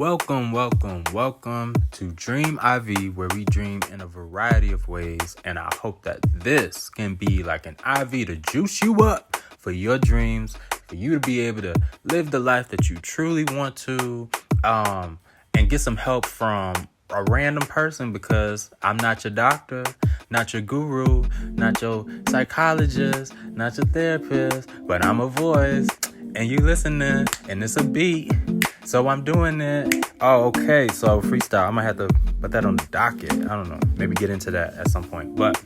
Welcome to DREAMiV, where we dream in a variety of ways, and I hope that this can be like an IV to juice you up for your dreams, for you to be able to live the life that you truly want to, and get some help from a random person, because I'm not your doctor, not your guru, not your psychologist, not your therapist, but I'm a voice, and you listening, and it's a beat. So I'm doing it. Oh, okay. So freestyle. I might have to put that on the docket. I don't know. Maybe get into that at some point. But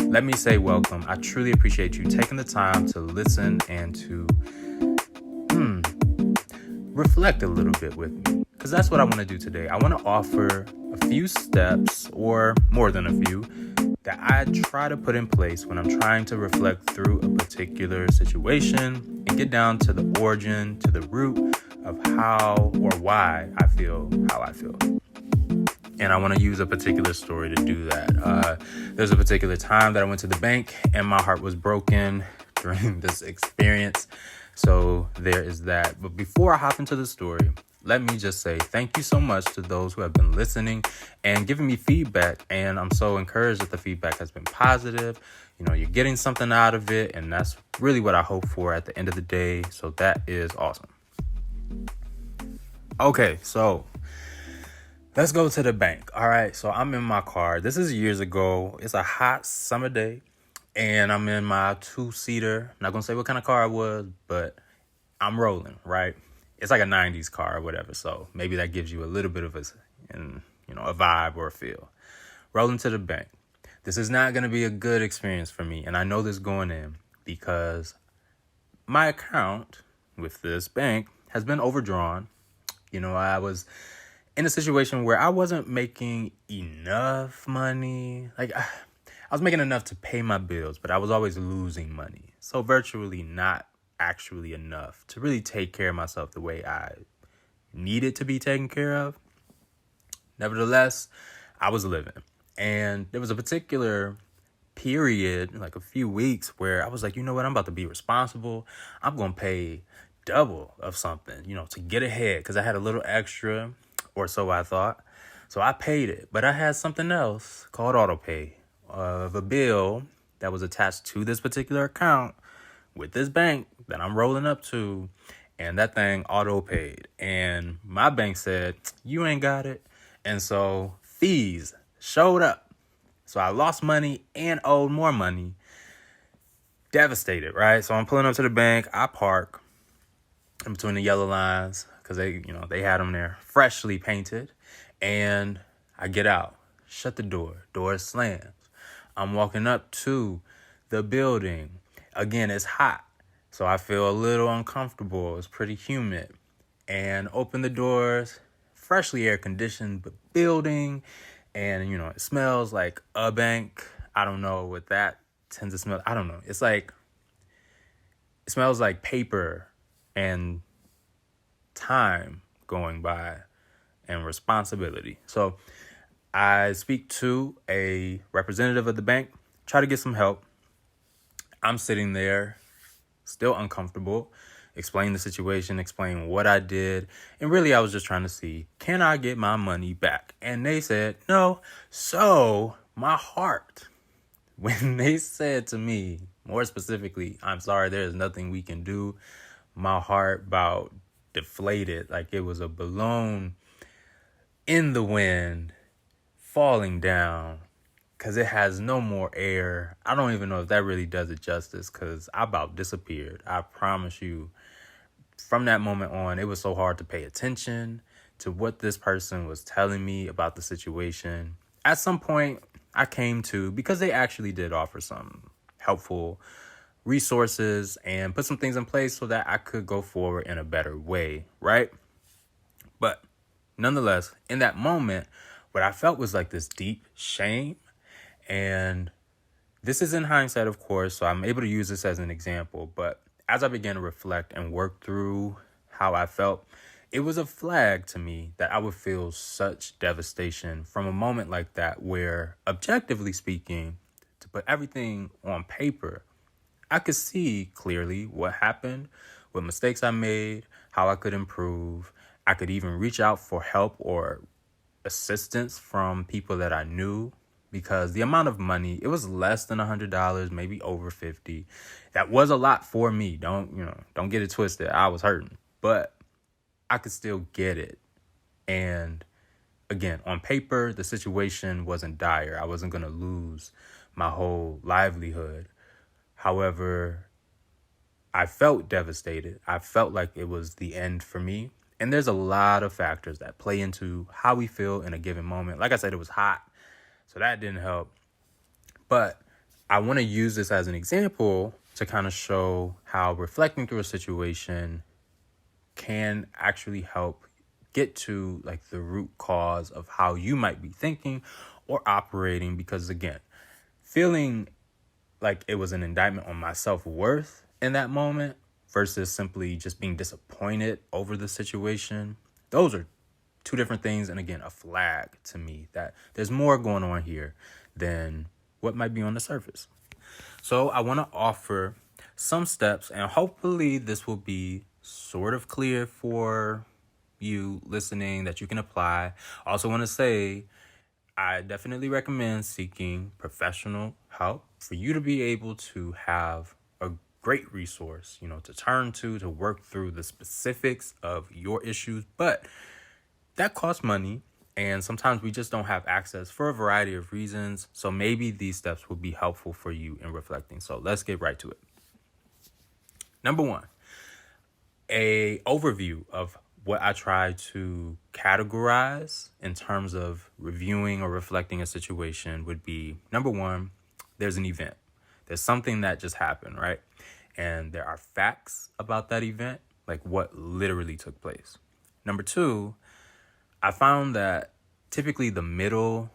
let me say welcome. I truly appreciate you taking the time to listen and to reflect a little bit with me. Because that's what I want to do today. I want to offer a few steps, or more than a few, that I try to put in place when I'm trying to reflect through a particular situation and get down to the origin, to the root of how or why I feel how I feel. And I want to use a particular story to do that. There's a particular time that I went to the bank and my heart was broken during this experience. So there is that. But before I hop into the story, let me just say thank you so much to those who have been listening and giving me feedback. And I'm so encouraged that the feedback has been positive. You know, you're getting something out of it. And that's really what I hope for at the end of the day. So that is awesome. Okay, so let's go to the bank. All right, so I'm in my car. This is years ago. It's a hot summer day, and I'm in my two-seater. I'm not going to say what kind of car it was, but I'm rolling, right? It's like a 90s car or whatever, so maybe that gives you a little bit of a vibe or a feel. Rolling to the bank. This is not going to be a good experience for me, and I know this going in because my account with this bank has been overdrawn. You know, I was in a situation where I wasn't making enough money. Like, I was making enough to pay my bills, but I was always losing money. So virtually not actually enough to really take care of myself the way I needed to be taken care of. Nevertheless, I was living. And there was a particular period, like a few weeks, where I was like, you know what, I'm about to be responsible. I'm going to pay double of something, to get ahead, because I had a little extra, or so I thought. So I paid it, but I had something else called autopay of a bill that was attached to this particular account with this bank that I'm rolling up to, and that thing auto paid. And my bank said, you ain't got it. And so fees showed up. So I lost money and owed more money. Devastated, right? So I'm pulling up to the bank. I park in between the yellow lines because they had them there freshly painted. And I get out, shut the door slams. I'm walking up to the building. Again, it's hot, so I feel a little uncomfortable. It's pretty humid. And open the doors, freshly air conditioned but building. And, it smells like a bank. I don't know what that tends to smell. I don't know. It smells like paper and time going by and responsibility. So I speak to a representative of the bank, try to get some help. I'm sitting there, still uncomfortable, explain the situation, explain what I did. And really, I was just trying to see, can I get my money back? And they said, no. So my heart, when they said to me, more specifically, I'm sorry, there is nothing we can do, my heart about deflated like it was a balloon in the wind falling down because it has no more air. I don't even know if that really does it justice because I about disappeared. I promise you, from that moment on, it was so hard to pay attention to what this person was telling me about the situation. At some point, I came to, because they actually did offer some helpful resources and put some things in place so that I could go forward in a better way, right? But nonetheless, in that moment, what I felt was like this deep shame. And this is in hindsight, of course, so I'm able to use this as an example. But as I began to reflect and work through how I felt, it was a flag to me that I would feel such devastation from a moment like that where, objectively speaking, to put everything on paper, I could see clearly what happened, what mistakes I made, how I could improve, I could even reach out for help or assistance from people that I knew, because the amount of money, it was less than $100, maybe over 50. That was a lot for me. Don't get it twisted. I was hurting, but I could still get it. And again, on paper, the situation wasn't dire. I wasn't going to lose my whole livelihood. However, I felt devastated. I felt like it was the end for me. And there's a lot of factors that play into how we feel in a given moment. Like I said, it was hot, so that didn't help. But I want to use this as an example to kind of show how reflecting through a situation can actually help get to like the root cause of how you might be thinking or operating. Because again, feeling like it was an indictment on my self-worth in that moment versus simply just being disappointed over the situation, those are two different things. And again, a flag to me that there's more going on here than what might be on the surface. So I want to offer some steps, and hopefully this will be sort of clear for you listening that you can apply. I also want to say I definitely recommend seeking professional help for you to be able to have a great resource, to turn to work through the specifics of your issues. But that costs money, and sometimes we just don't have access for a variety of reasons. So maybe these steps will be helpful for you in reflecting. So let's get right to it. Number one, a overview of what I try to categorize in terms of reviewing or reflecting a situation would be, number one, there's an event. There's something that just happened, right? And there are facts about that event, like what literally took place. Number two, I found that typically the middle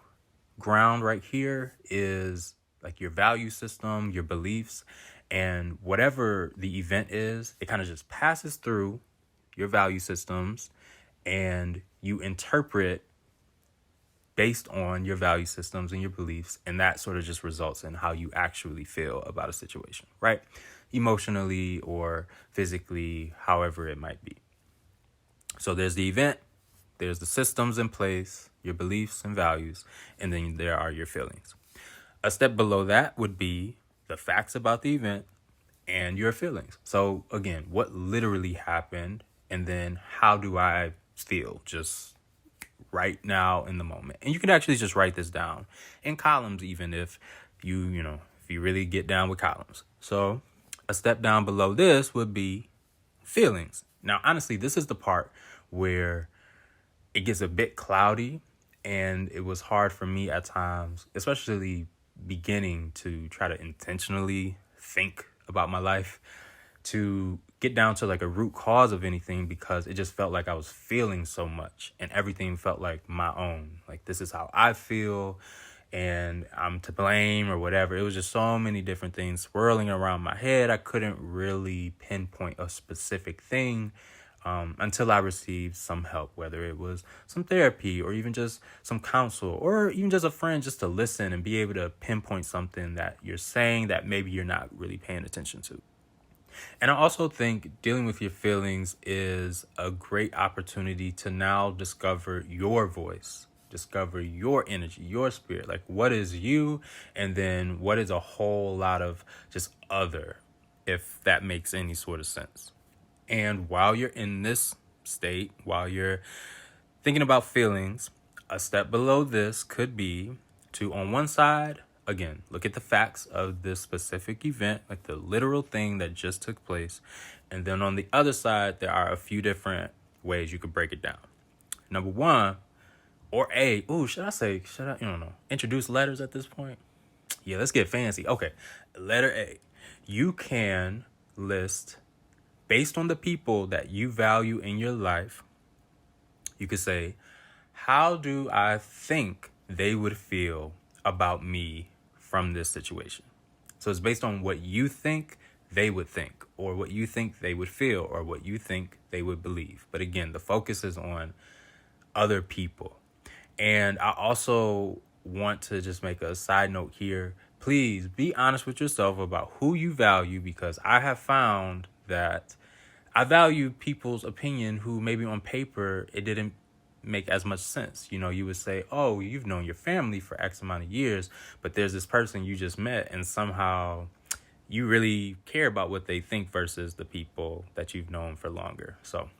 ground right here is like your value system, your beliefs, and whatever the event is, it kind of just passes through your value systems and you interpret based on your value systems and your beliefs. And that sort of just results in how you actually feel about a situation, right? Emotionally or physically, however it might be. So there's the event, there's the systems in place, your beliefs and values, and then there are your feelings. A step below that would be the facts about the event and your feelings. So again, what literally happened, and then how do I feel just right now in the moment? And you can actually just write this down in columns, even if you really get down with columns. So a step down below this would be feelings. Now, honestly, this is the part where it gets a bit cloudy, and it was hard for me at times, especially beginning to try to intentionally think about my life, to get down to like a root cause of anything, because it just felt like I was feeling so much and everything felt like my own. Like, this is how I feel and I'm to blame or whatever. It was just so many different things swirling around my head. I couldn't really pinpoint a specific thing until I received some help, whether it was some therapy or even just some counsel or even just a friend, just to listen and be able to pinpoint something that you're saying that maybe you're not really paying attention to. And I also think dealing with your feelings is a great opportunity to now discover your voice, discover your energy, your spirit, like what is you, and then what is a whole lot of just other, if that makes any sort of sense. And while you're in this state, while you're thinking about feelings, a step below this could be to, on one side, again, look at the facts of this specific event, like the literal thing that just took place. And then on the other side, there are a few different ways you could break it down. Number one, or A, should I introduce letters at this point? Yeah, let's get fancy. Okay, letter A. You can list, based on the people that you value in your life, you could say, how do I think they would feel about me from this situation? So it's based on what you think they would think, or what you think they would feel, or what you think they would believe. But again, the focus is on other people. And I also want to just make a side note here. Please be honest with yourself about who you value, because I have found that I value people's opinion who maybe on paper it didn't make as much sense. You know, you would say, oh, you've known your family for X amount of years, but there's this person you just met and somehow you really care about what they think versus the people that you've known for longer. So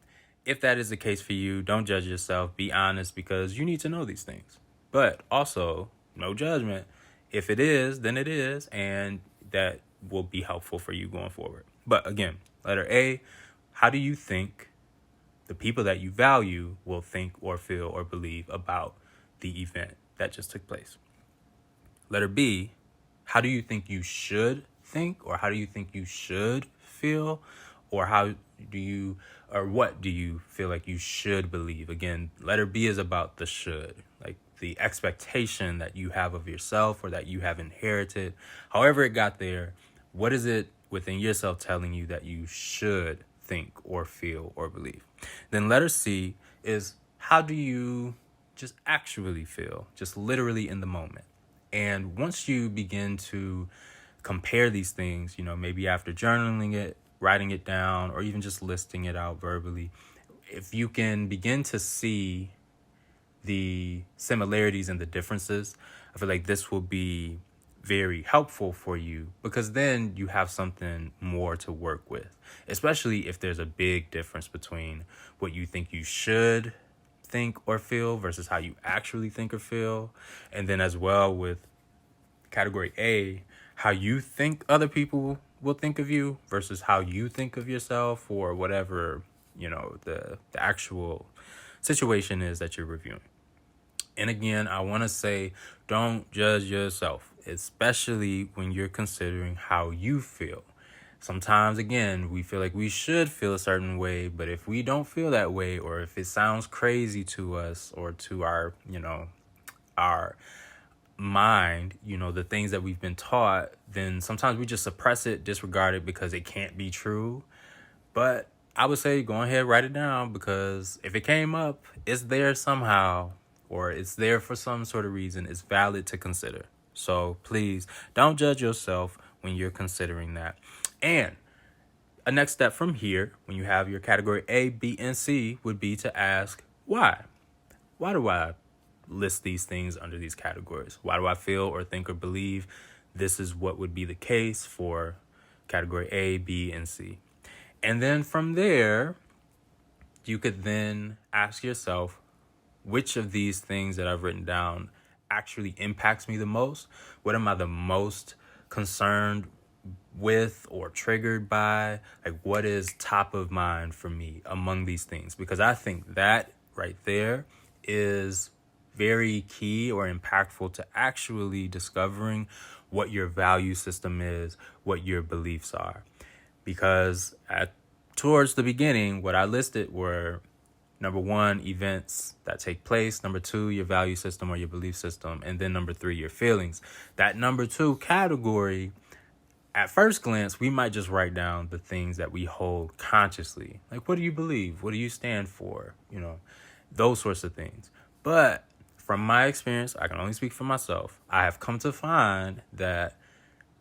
if that is the case for you, don't judge yourself. Be honest because you need to know these things. But also, no judgment. If it is, then it is. And that will be helpful for you going forward. But again, letter A, how do you think the people that you value will think or feel or believe about the event that just took place? Letter B, how do you think you should think, or how do you think you should feel, or what do you feel like you should believe? Again, letter B is about the should, like the expectation that you have of yourself or that you have inherited. However it got there, what is it within yourself telling you that you should think or feel or believe? Then letter C is, how do you just actually feel, just literally in the moment? And once you begin to compare these things, you know, maybe after journaling it, writing it down, or even just listing it out verbally, if you can begin to see the similarities and the differences, I feel like this will be very helpful for you, because then you have something more to work with, especially if there's a big difference between what you think you should think or feel versus how you actually think or feel. And then as well with category A, how you think other people will think of you versus how you think of yourself, or whatever, you know, the actual situation is that you're reviewing. And again, I want to say, don't judge yourself, especially when you're considering how you feel. Sometimes, again, we feel like we should feel a certain way, but if we don't feel that way, or if it sounds crazy to us or to our, you know, our mind, you know, the things that we've been taught, then sometimes we just suppress it, disregard it because it can't be true. But I would say go ahead, write it down, because if it came up, it's there somehow, or it's there for some sort of reason. It's valid to consider. So please don't judge yourself when you're considering that. And a next step from here, when you have your category A, B, and C, would be to ask, why? Why do I list these things under these categories? Why do I feel or think or believe this is what would be the case for category A, B, and C? And then from there, you could then ask yourself, which of these things that I've written down actually impacts me the most? What am I the most concerned with or triggered by? Like, what is top of mind for me among these things? Because I think that right there is very key or impactful to actually discovering what your value system is, what your beliefs are. Because towards the beginning, what I listed were, number one, events that take place. Number two, your value system or your belief system. And then number three, your feelings. That number two category, at first glance, we might just write down the things that we hold consciously. Like, what do you believe? What do you stand for? You know, those sorts of things. But from my experience, I can only speak for myself. I have come to find that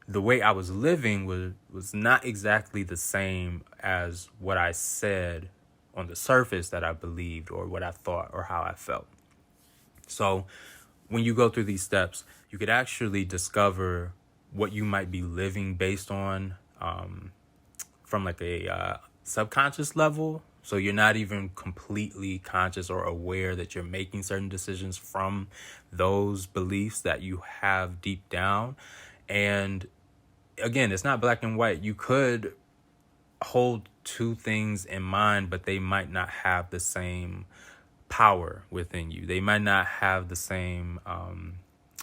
the way I was living was not exactly the same as what I said on the surface that I believed, or what I thought, or how I felt. So when you go through these steps, you could actually discover what you might be living based on from like a subconscious level. So you're not even completely conscious or aware that you're making certain decisions from those beliefs that you have deep down. And again, it's not black and white. You could hold two things in mind, but they might not have the same power within you. They might not have the same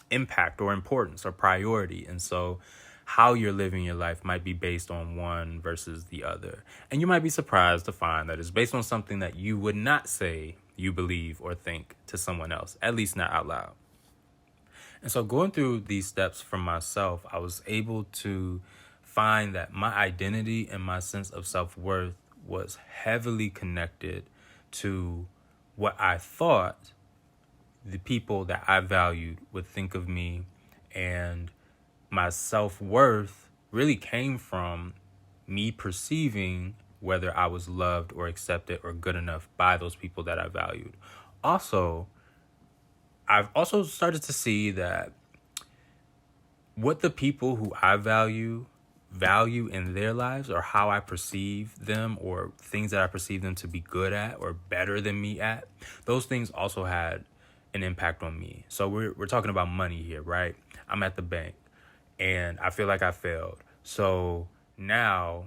impact or importance or priority. And so how you're living your life might be based on one versus the other. And you might be surprised to find that it's based on something that you would not say you believe or think to someone else, at least not out loud. And so going through these steps for myself, I was able to find that my identity and my sense of self-worth was heavily connected to what I thought the people that I valued would think of me. And my self-worth really came from me perceiving whether I was loved or accepted or good enough by those people that I valued. Also, I've also started to see that what the people who I value in their lives, or how I perceive them, or things that I perceive them to be good at or better than me at, those things also had an impact on me. So we're talking about money here, right? I'm at the bank and I feel like I failed. So now,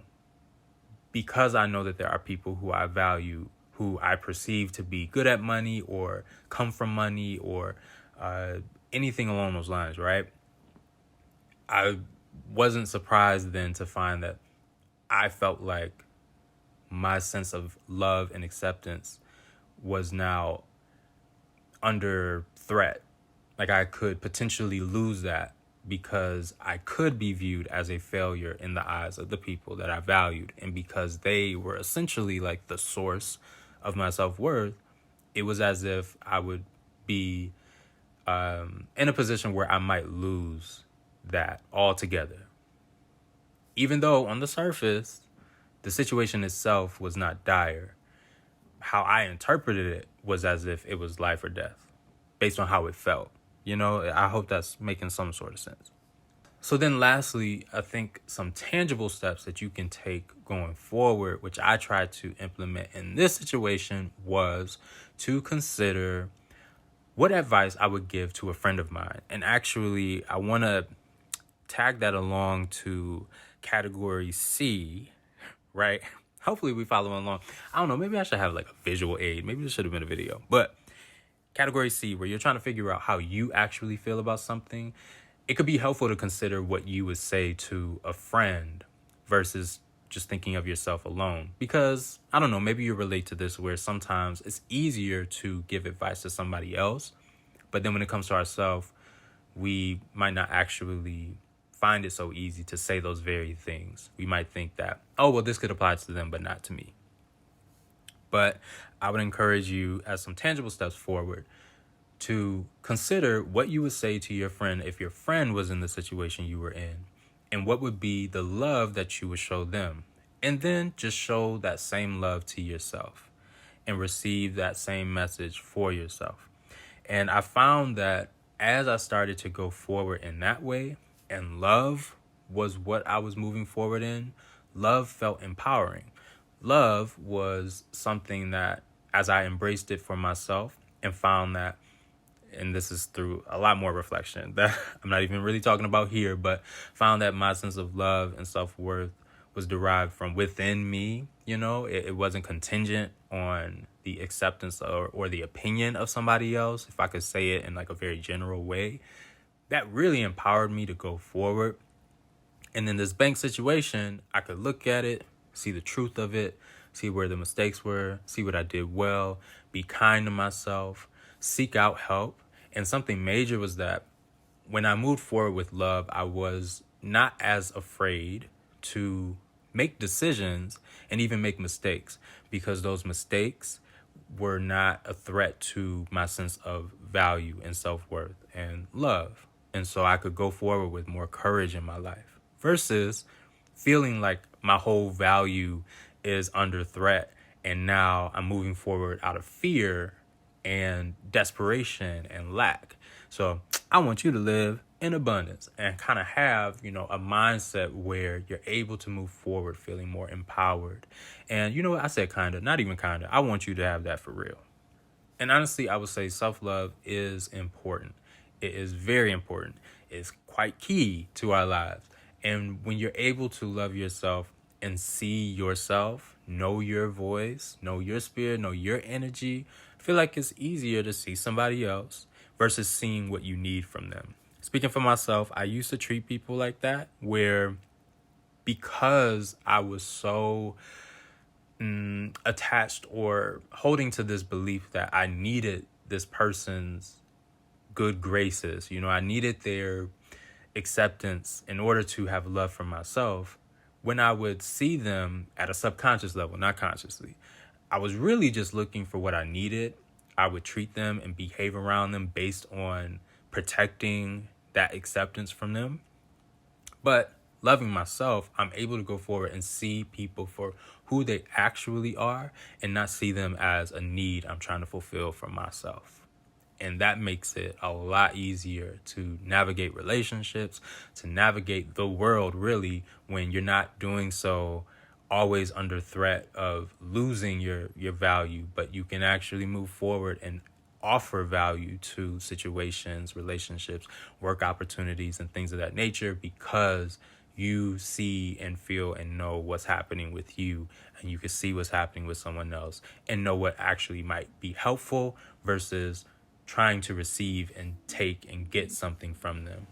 because I know that there are people who I value, who I perceive to be good at money or come from money or anything along those lines, right? I wasn't surprised then to find that I felt like my sense of love and acceptance was now under threat. Like I could potentially lose that because I could be viewed as a failure in the eyes of the people that I valued. And because they were essentially like the source of my self-worth, it was as if I would be in a position where I might lose that altogether. Even though on the surface, the situation itself was not dire, how I interpreted it was as if it was life or death based on how it felt. I hope that's making some sort of sense. So then lastly, I think some tangible steps that you can take going forward, which I tried to implement in this situation, was to consider what advice I would give to a friend of mine. And actually, I want to tag that along to category C, right? Hopefully we follow along. I don't know, maybe I should have like a visual aid. Maybe this should have been a video. But category C, where you're trying to figure out how you actually feel about something, it could be helpful to consider what you would say to a friend versus just thinking of yourself alone. Because, I don't know, maybe you relate to this where sometimes it's easier to give advice to somebody else. But then when it comes to ourselves, we might not actually find it so easy to say those very things. We might think that, oh, well, this could apply to them, but not to me. But I would encourage you, as some tangible steps forward, to consider what you would say to your friend if your friend was in the situation you were in, and what would be the love that you would show them. And then just show that same love to yourself and receive that same message for yourself. And I found that as I started to go forward in that way, and love was what I was moving forward in, love felt empowering. Love was something that, as I embraced it for myself and found that, and this is through a lot more reflection that I'm not even really talking about here, but found that my sense of love and self-worth was derived from within me. It wasn't contingent on the acceptance or the opinion of somebody else, if I could say it in like a very general way. That really empowered me to go forward. And in this bank situation, I could look at it, see the truth of it, see where the mistakes were, see what I did well, be kind to myself, seek out help. And something major was that when I moved forward with love, I was not as afraid to make decisions and even make mistakes, because those mistakes were not a threat to my sense of value and self-worth and love. And so I could go forward with more courage in my life versus feeling like my whole value is under threat. And now I'm moving forward out of fear and desperation and lack. So I want you to live in abundance and kind of have, a mindset where you're able to move forward feeling more empowered. And you know what? I said kind of, not even kind of. I want you to have that for real. And honestly, I would say self-love is important. It is very important. It's quite key to our lives. And when you're able to love yourself and see yourself, know your voice, know your spirit, know your energy, I feel like it's easier to see somebody else versus seeing what you need from them. Speaking for myself, I used to treat people like that, where because I was so attached or holding to this belief that I needed this person's good graces, I needed their acceptance in order to have love for myself. When I would see them at a subconscious level, not consciously, I was really just looking for what I needed. I would treat them and behave around them based on protecting that acceptance from them. But loving myself, I'm able to go forward and see people for who they actually are and not see them as a need I'm trying to fulfill for myself. And that makes it a lot easier to navigate relationships, to navigate the world, really, when you're not doing so always under threat of losing your value, but you can actually move forward and offer value to situations, relationships, work opportunities, and things of that nature because you see and feel and know what's happening with you, and you can see what's happening with someone else and know what actually might be helpful versus trying to receive and take and get something from them.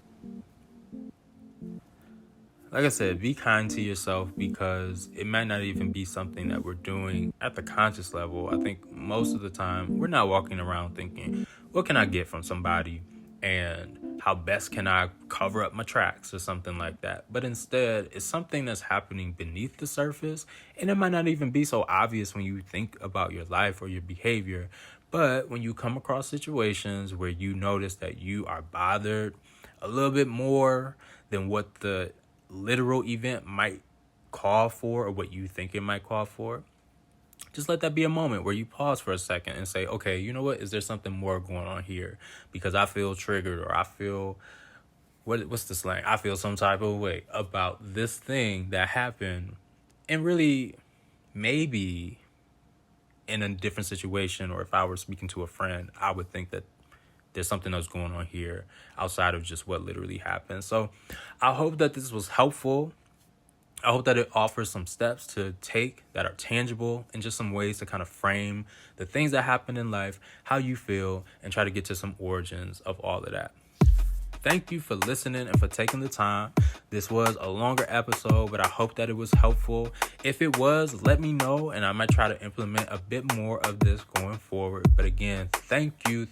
Like I said, be kind to yourself because it might not even be something that we're doing at the conscious level. I think most of the time we're not walking around thinking, what can I get from somebody and how best can I cover up my tracks or something like that. But instead, it's something that's happening beneath the surface, and it might not even be so obvious when you think about your life or your behavior. But when you come across situations where you notice that you are bothered a little bit more than what the literal event might call for or what you think it might call for, just let that be a moment where you pause for a second and say, okay, you know what? Is there something more going on here? Because I feel triggered, or I feel, what's the slang? I feel some type of way about this thing that happened. And really, maybe in a different situation, or if I were speaking to a friend, I would think that there's something else going on here outside of just what literally happened. So I hope that this was helpful. I hope that it offers some steps to take that are tangible and just some ways to kind of frame the things that happen in life, how you feel, and try to get to some origins of all of that. Thank you for listening and for taking the time. This was a longer episode, but I hope that it was helpful. If it was, let me know, and I might try to implement a bit more of this going forward. But again, thank you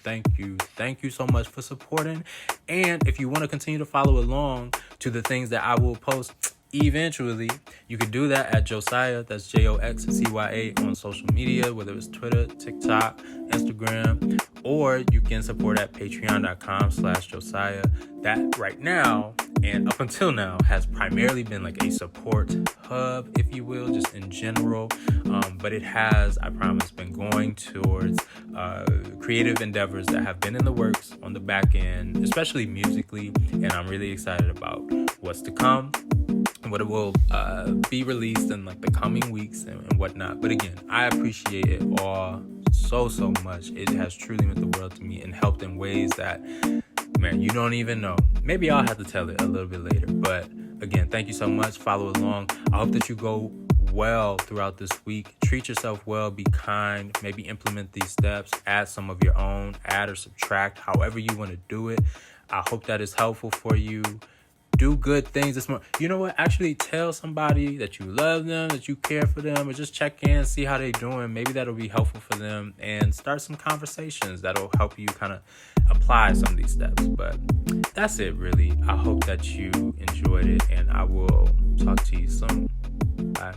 so much for supporting. And if you want to continue to follow along to the things that I will post eventually, you can do that at Josiah, that's JOXCYA, on social media, whether it's Twitter, TikTok, Instagram, or you can support at patreon.com/Josiah. That right now, and up until now, has primarily been like a support hub, if you will, just in general. But it has, I promise, been going towards creative endeavors that have been in the works on the back end, especially musically. And I'm really excited about what's to come, what it will be released in like the coming weeks and whatnot. But again, I appreciate it all so much. It has truly meant the world to me and helped in ways that, man, you don't even know. Maybe I'll have to tell it a little bit later. But again, thank you so much. Follow along. I hope that you go well throughout this week. Treat yourself well, be kind, maybe implement these steps, add some of your own, add or subtract, however you want to do it. I hope that is helpful for you. Do good things this morning. You know what? Actually tell somebody that you love them, that you care for them, or just check in, see how they're doing. Maybe that'll be helpful for them, and start some conversations that'll help you kind of apply some of these steps. But that's it, really. I hope that you enjoyed it, and I will talk to you soon. Bye.